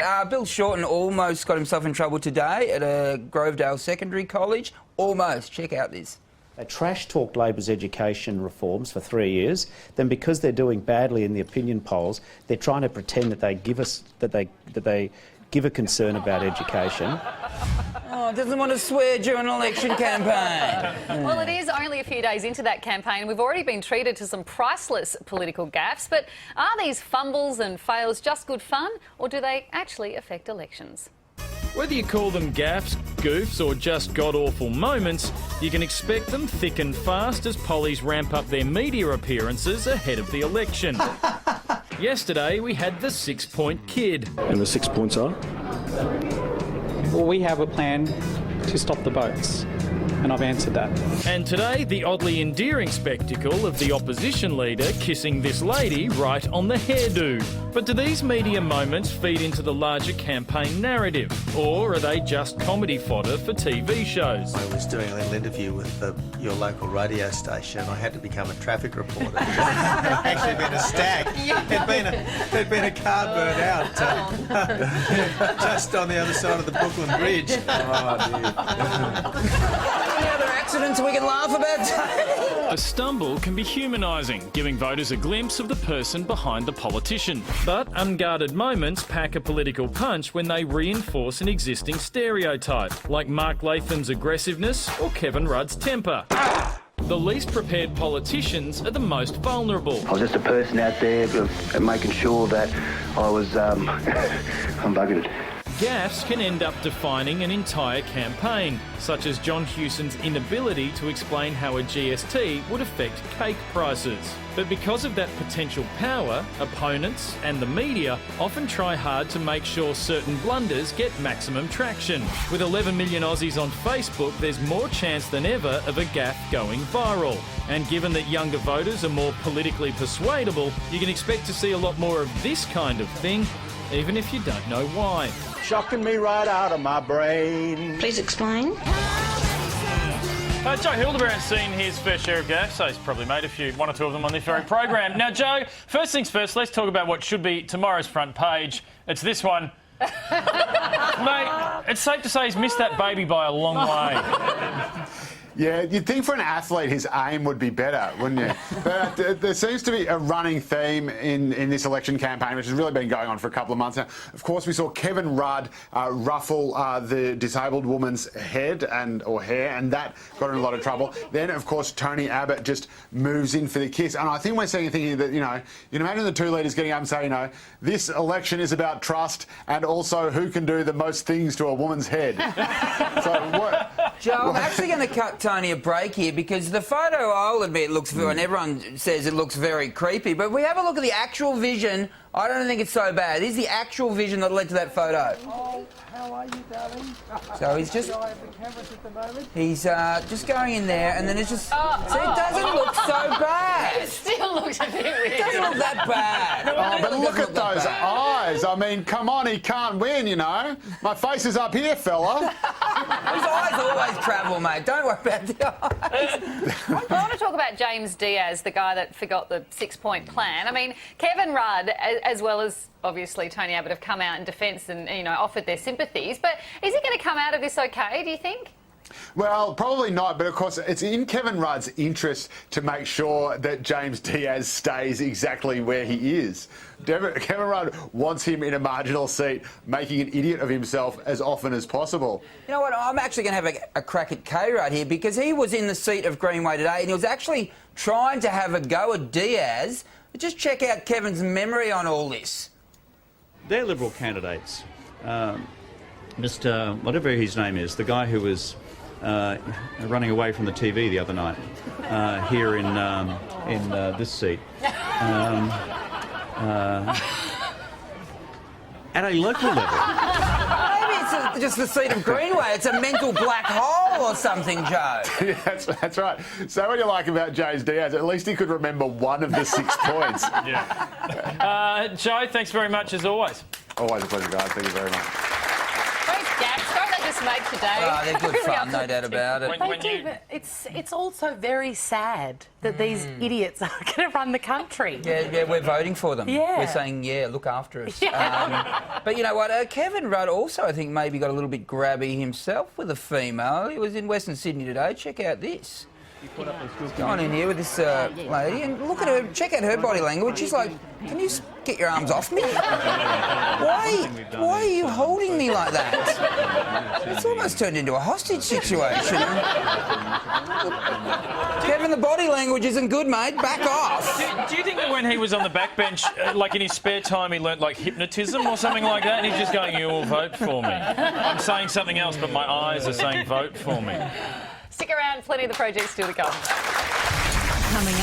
right, Bill Shorten almost got himself in trouble today at a Grovedale Secondary College. Almost. Check out this. They trash-talked Labor's education reforms for 3 years. Then, because they're doing badly in the opinion polls, they're trying to pretend that they give a concern about education. Oh, doesn't want to swear during an election campaign. Well, it is only a few days into that campaign. We've already been treated to some priceless political gaffes, but are these fumbles and fails just good fun, or do they actually affect elections? Whether you call them gaffes, goofs or just god-awful moments, you can expect them thick and fast as pollies ramp up their media appearances ahead of the election. Yesterday we had the 6-point kid. And the 6 points are? Well, we have a plan to stop the boats, and I've answered that. And today, the oddly endearing spectacle of the opposition leader kissing this lady right on the hairdo. But do these media moments feed into the larger campaign narrative, or are they just comedy fodder for TV shows? I was doing a little interview with your local radio station. I had to become a traffic reporter. There'd actually been a stag. There'd been a car burnt out just on the other side of the Brooklyn Bridge. Oh, dear. Any other accidents we can laugh about? A stumble can be humanising, giving voters a glimpse of the person behind the politician. But unguarded moments pack a political punch when they reinforce an existing stereotype, like Mark Latham's aggressiveness or Kevin Rudd's temper. The least prepared politicians are the most vulnerable. I was just a person out there making sure that I was I'm bugging it. Gaffes can end up defining an entire campaign, such as John Hewson's inability to explain how a GST would affect cake prices. But because of that potential power, opponents and the media often try hard to make sure certain blunders get maximum traction. With 11 million Aussies on Facebook, there's more chance than ever of a gaffe going viral. And given that younger voters are more politically persuadable, you can expect to see a lot more of this kind of thing, even if you don't know why. Shocking me right out of my brain. Please explain. Joe Hildebrand's seen his fair share of gaffes, so he's probably made one or two of them on this very program. Now, Joe, first things first, let's talk about what should be tomorrow's front page. It's this one. Mate, it's safe to say he's missed that baby by a long way. Yeah, you'd think for an athlete his aim would be better, wouldn't you? But there seems to be a running theme in this election campaign, which has really been going on for a couple of months now. Of course, we saw Kevin Rudd ruffle the disabled woman's head or hair, and that got in a lot of trouble. Then, of course, Tony Abott just moves in for the kiss. And I think we're seeing a thing here that, you can imagine the two leaders getting up and saying, this election is about trust and also who can do the most things to a woman's head. So what... Joe, I'm actually going to cut Tony a break here because the photo, I'll admit, looks, and everyone says it looks very creepy, but we have a look at the actual vision. I don't think it's so bad. This is the actual vision that led to that photo. Oh, how are you, darling? So he's just... I have the cameras at the moment. He's just going in there, and then it's just... See, it doesn't look so bad. It still looks a bit weird. It doesn't look that bad. Oh, but look at those eyes. I mean, come on, he can't win, My face is up here, fella. His eyes always travel, mate. Don't worry about the eyes. I want to talk about Jaymes Diaz, the guy that forgot the 6-point plan. I mean, Kevin Rudd, as well as obviously Tony Abott, have come out in defence and offered their sympathies. But is he going to come out of this okay, do you think? Well, probably not, but of course it's in Kevin Rudd's interest to make sure that Jaymes Diaz stays exactly where he is. Kevin Rudd wants him in a marginal seat, making an idiot of himself as often as possible. You know what, I'm actually going to have a crack at K-Rudd here because he was in the seat of Greenway today and he was actually trying to have a go at Diaz. But just check out Kevin's memory on all this. They're Liberal candidates. Mr. whatever his name is, the guy who was running away from the TV the other night, here in this seat. At a local level. Maybe it's just the seat of Greenway. It's a mental black hole or something, Joe. Yeah, that's right. So what do you like about Jaymes Diaz? At least he could remember one of the 6 points. Yeah. Joe, thanks very much as always. Always a pleasure, guys. Thank you very much. Thanks. gags. Don't they just make the day? Oh, they're good fun, no doubt about it. They do, but it's also very sad that these idiots are going to run the country. Yeah, we're voting for them. Yeah. We're saying, yeah, look after us. Yeah. But you know what? Kevin Rudd also, I think, maybe got a little bit grabby himself with a female. He was in Western Sydney today. Check out this. He's gone in here with this lady, and look at her. Check out her body language. She's like, can you get your arms off me? Why are you holding me like that? It's almost turned into a hostage situation. Kevin, the body language isn't good, mate. Back off. Do you think that when he was on the backbench, like in his spare time, he learnt like hypnotism or something like that, and he's just going, "You all vote for me"? I'm saying something else, but my eyes are saying, "Vote for me." Stick around, plenty of the project still to come. Coming up.